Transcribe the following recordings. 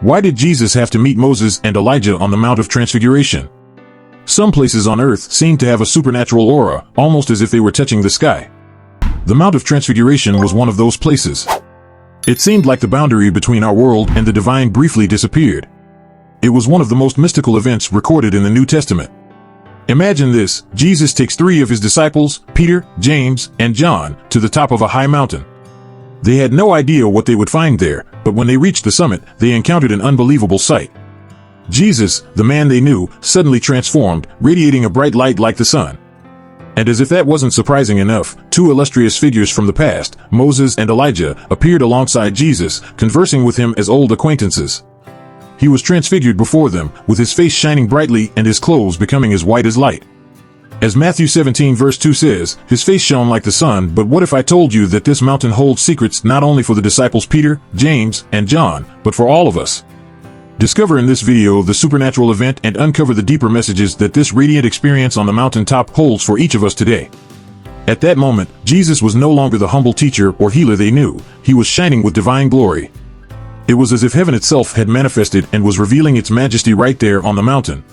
Why did Jesus have to meet Moses and Elijah on the Mount of Transfiguration? Some places on earth seem to have a supernatural aura, almost as if they were touching the sky. The Mount of Transfiguration was one of those places. It seemed like the boundary between our world and the divine briefly disappeared. It was one of the most mystical events recorded in the New Testament. Imagine this: Jesus takes 3 of his disciples, Peter, James, and John, to the top of a high mountain. They had no idea what they would find there, but when they reached the summit, they encountered an unbelievable sight. Jesus, the man they knew, suddenly transformed, radiating a bright light like the sun. And as if that wasn't surprising enough, 2 illustrious figures from the past, Moses and Elijah, appeared alongside Jesus, conversing with him as old acquaintances. He was transfigured before them, with his face shining brightly and his clothes becoming as white as light. As Matthew 17 verse 2 says, his face shone like the sun. But what if I told you that this mountain holds secrets not only for the disciples Peter, James, and John, but for all of us? Discover in this video the supernatural event and uncover the deeper messages that this radiant experience on the mountaintop holds for each of us today. At that moment, Jesus was no longer the humble teacher or healer they knew. He was shining with divine glory. It was as if heaven itself had manifested and was revealing its majesty right there on the mountain.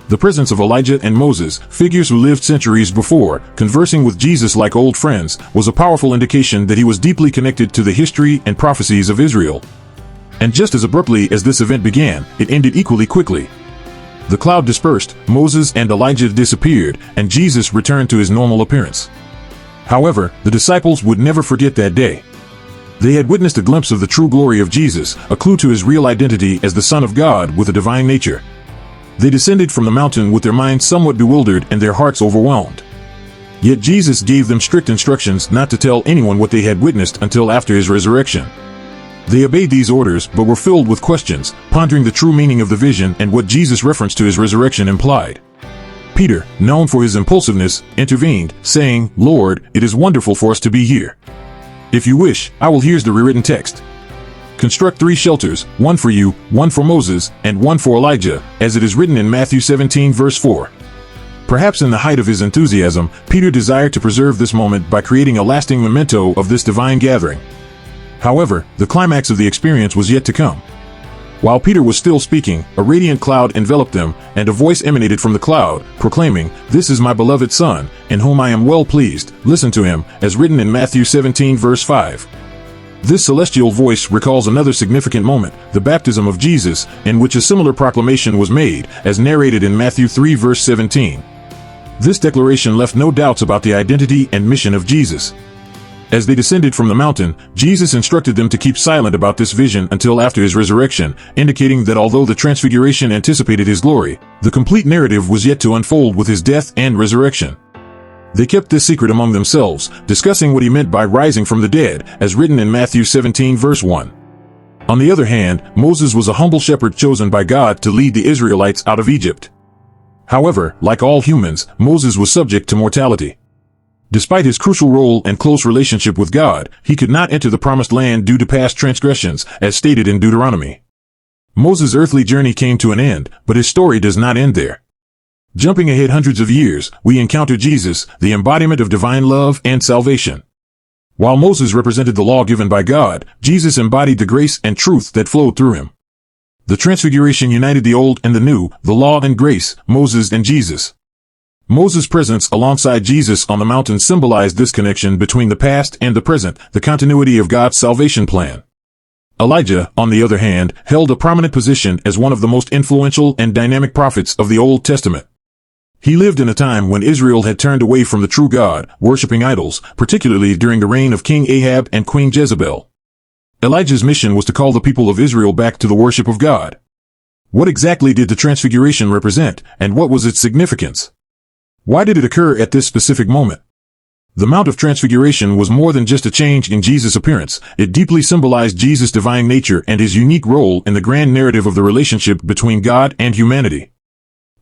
The presence of Elijah and Moses, figures who lived centuries before, conversing with Jesus like old friends, was a powerful indication that he was deeply connected to the history and prophecies of Israel. And just as abruptly as this event began, it ended equally quickly. The cloud dispersed, Moses and Elijah disappeared, and Jesus returned to his normal appearance. However, the disciples would never forget that day. They had witnessed a glimpse of the true glory of Jesus, a clue to his real identity as the Son of God with a divine nature. They descended from the mountain with their minds somewhat bewildered and their hearts overwhelmed. Yet Jesus gave them strict instructions not to tell anyone what they had witnessed until after his resurrection. They obeyed these orders but were filled with questions, pondering the true meaning of the vision and what Jesus' reference to his resurrection implied. Peter, known for his impulsiveness, intervened, saying, "Lord, it is wonderful for us to be here. If you wish, I will." Here's the rewritten text. "Construct 3 shelters, one for you, one for Moses, and one for Elijah, as it is written in Matthew 17 verse 4. Perhaps in the height of his enthusiasm, Peter desired to preserve this moment by creating a lasting memento of this divine gathering. However, the climax of the experience was yet to come. While Peter was still speaking, a radiant cloud enveloped them, and a voice emanated from the cloud, proclaiming, "This is my beloved Son, in whom I am well pleased. Listen to him," as written in Matthew 17 verse 5. This celestial voice recalls another significant moment, the baptism of Jesus, in which a similar proclamation was made, as narrated in Matthew 3 verse 17. This declaration left no doubts about the identity and mission of Jesus. As they descended from the mountain, Jesus instructed them to keep silent about this vision until after his resurrection, indicating that although the Transfiguration anticipated his glory, the complete narrative was yet to unfold with his death and resurrection. They kept this secret among themselves, discussing what he meant by rising from the dead, as written in Matthew 17 verse 1. On the other hand, Moses was a humble shepherd chosen by God to lead the Israelites out of Egypt. However, like all humans, Moses was subject to mortality. Despite his crucial role and close relationship with God, he could not enter the promised land due to past transgressions, as stated in Deuteronomy. Moses' earthly journey came to an end, but his story does not end there. Jumping ahead hundreds of years, we encounter Jesus, the embodiment of divine love and salvation. While Moses represented the law given by God, Jesus embodied the grace and truth that flowed through him. The Transfiguration united the old and the new, the law and grace, Moses and Jesus. Moses' presence alongside Jesus on the mountain symbolized this connection between the past and the present, the continuity of God's salvation plan. Elijah, on the other hand, held a prominent position as one of the most influential and dynamic prophets of the Old Testament. He lived in a time when Israel had turned away from the true God, worshiping idols, particularly during the reign of King Ahab and Queen Jezebel. Elijah's mission was to call the people of Israel back to the worship of God. What exactly did the Transfiguration represent, and what was its significance? Why did it occur at this specific moment? The Mount of Transfiguration was more than just a change in Jesus' appearance. It deeply symbolized Jesus' divine nature and his unique role in the grand narrative of the relationship between God and humanity.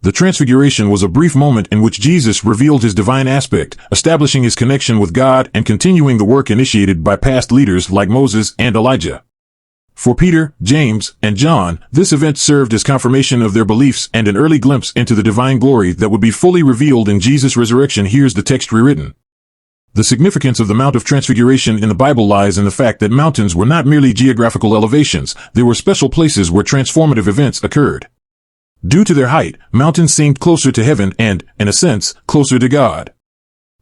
The Transfiguration was a brief moment in which Jesus revealed his divine aspect, establishing his connection with God and continuing the work initiated by past leaders like Moses and Elijah. For Peter, James, and John, this event served as confirmation of their beliefs and an early glimpse into the divine glory that would be fully revealed in Jesus' resurrection. Here's the text rewritten. The significance of the Mount of Transfiguration in the Bible lies in the fact that mountains were not merely geographical elevations, they were special places where transformative events occurred. Due to their height, mountains seemed closer to heaven and, in a sense, closer to God.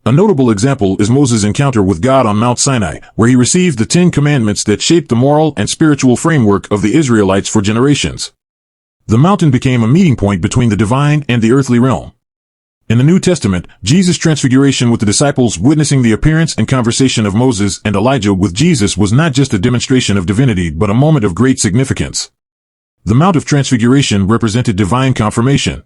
A notable example is Moses' encounter with God on Mount Sinai, where he received the 10 Commandments that shaped the moral and spiritual framework of the Israelites for generations. The mountain became a meeting point between the divine and the earthly realm. In the New Testament, Jesus' transfiguration with the disciples witnessing the appearance and conversation of Moses and Elijah with Jesus was not just a demonstration of divinity but a moment of great significance. The Mount of Transfiguration represented divine confirmation.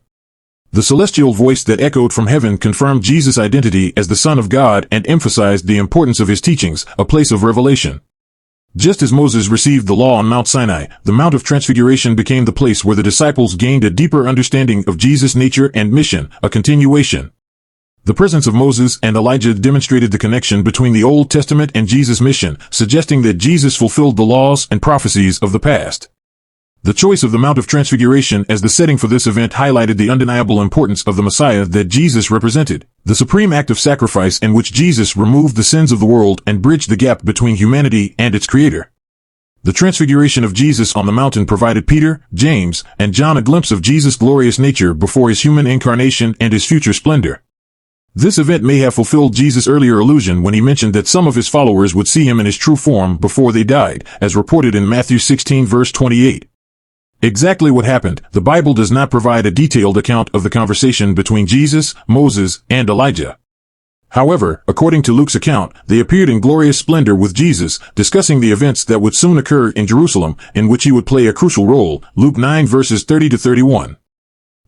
The celestial voice that echoed from heaven confirmed Jesus' identity as the Son of God and emphasized the importance of his teachings, a place of revelation. Just as Moses received the law on Mount Sinai, the Mount of Transfiguration became the place where the disciples gained a deeper understanding of Jesus' nature and mission, a continuation. The presence of Moses and Elijah demonstrated the connection between the Old Testament and Jesus' mission, suggesting that Jesus fulfilled the laws and prophecies of the past. The choice of the Mount of Transfiguration as the setting for this event highlighted the undeniable importance of the Messiah that Jesus represented, the supreme act of sacrifice in which Jesus removed the sins of the world and bridged the gap between humanity and its Creator. The transfiguration of Jesus on the mountain provided Peter, James, and John a glimpse of Jesus' glorious nature before his human incarnation and his future splendor. This event may have fulfilled Jesus' earlier illusion when he mentioned that some of his followers would see him in his true form before they died, as reported in Matthew 16 verse 28. Exactly what happened, the Bible does not provide a detailed account of the conversation between Jesus, Moses, and Elijah. However, according to Luke's account, they appeared in glorious splendor with Jesus, discussing the events that would soon occur in Jerusalem, in which he would play a crucial role, Luke 9 verses 30 to 31.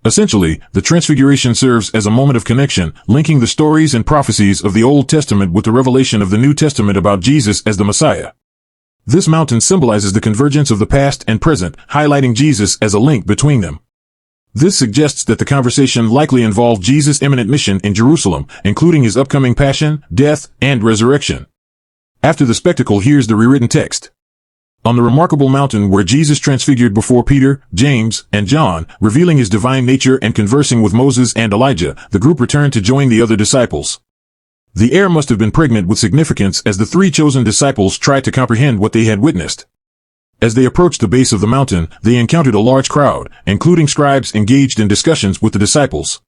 Essentially, the Transfiguration serves as a moment of connection, linking the stories and prophecies of the Old Testament with the revelation of the New Testament about Jesus as the Messiah. This mountain symbolizes the convergence of the past and present, highlighting Jesus as a link between them. This suggests that the conversation likely involved Jesus' imminent mission in Jerusalem, including his upcoming passion, death, and resurrection. After the spectacle, here's the rewritten text. On the remarkable mountain where Jesus transfigured before Peter, James, and John, revealing his divine nature and conversing with Moses and Elijah, the group returned to join the other disciples. The air must have been pregnant with significance as the 3 chosen disciples tried to comprehend what they had witnessed. As they approached the base of the mountain, they encountered a large crowd, including scribes engaged in discussions with the disciples.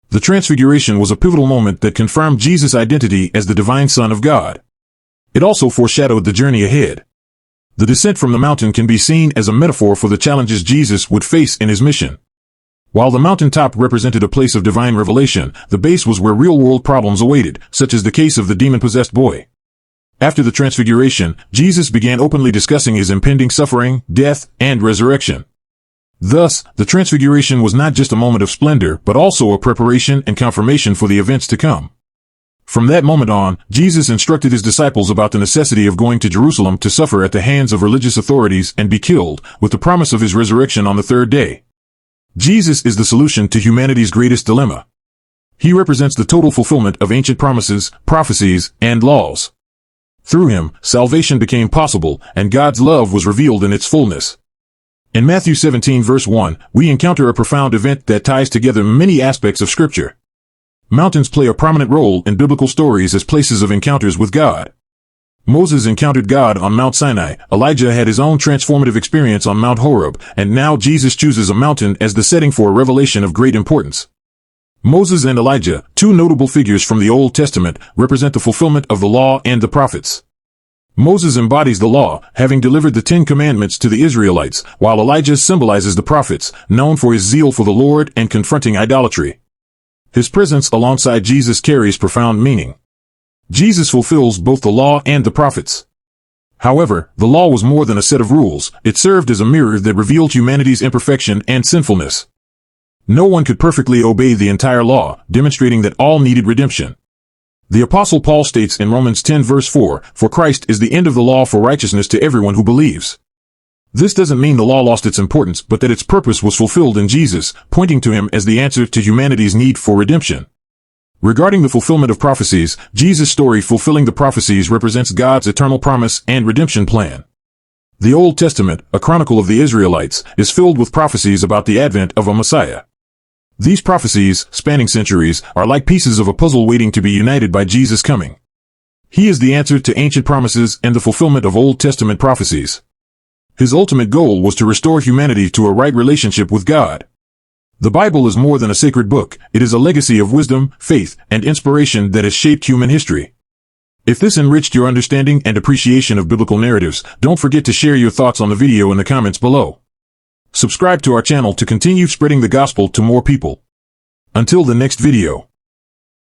The Transfiguration was a pivotal moment that confirmed Jesus' identity as the divine Son of God. It also foreshadowed the journey ahead. The descent from the mountain can be seen as a metaphor for the challenges Jesus would face in his mission. While the mountaintop represented a place of divine revelation, the base was where real-world problems awaited, such as the case of the demon-possessed boy. After the Transfiguration, Jesus began openly discussing his impending suffering, death, and resurrection. Thus, the Transfiguration was not just a moment of splendor, but also a preparation and confirmation for the events to come. From that moment on, Jesus instructed his disciples about the necessity of going to Jerusalem to suffer at the hands of religious authorities and be killed, with the promise of his resurrection on the 3rd day. Jesus is the solution to humanity's greatest dilemma. He represents the total fulfillment of ancient promises, prophecies, and laws. Through him, salvation became possible, and God's love was revealed in its fullness. In Matthew 17 verse 1, we encounter a profound event that ties together many aspects of Scripture. Mountains play a prominent role in biblical stories as places of encounters with God. Moses encountered God on Mount Sinai, Elijah had his own transformative experience on Mount Horeb, and now Jesus chooses a mountain as the setting for a revelation of great importance. Moses and Elijah, 2 notable figures from the Old Testament, represent the fulfillment of the law and the prophets. Moses embodies the law, having delivered the 10 Commandments to the Israelites, while Elijah symbolizes the prophets, known for his zeal for the Lord and confronting idolatry. His presence alongside Jesus carries profound meaning. Jesus fulfills both the law and the prophets. However, the law was more than a set of rules, it served as a mirror that revealed humanity's imperfection and sinfulness. No one could perfectly obey the entire law, demonstrating that all needed redemption. The Apostle Paul states in Romans 10 verse 4, "For Christ is the end of the law for righteousness to everyone who believes." This doesn't mean the law lost its importance, but that its purpose was fulfilled in Jesus, pointing to him as the answer to humanity's need for redemption. Regarding the fulfillment of prophecies, Jesus' story fulfilling the prophecies represents God's eternal promise and redemption plan. The Old Testament, a chronicle of the Israelites, is filled with prophecies about the advent of a Messiah. These prophecies, spanning centuries, are like pieces of a puzzle waiting to be united by Jesus' coming. He is the answer to ancient promises and the fulfillment of Old Testament prophecies. His ultimate goal was to restore humanity to a right relationship with God. The Bible is more than a sacred book. It is a legacy of wisdom, faith, and inspiration that has shaped human history. If this enriched your understanding and appreciation of biblical narratives, don't forget to share your thoughts on the video in the comments below. Subscribe to our channel to continue spreading the gospel to more people. Until the next video.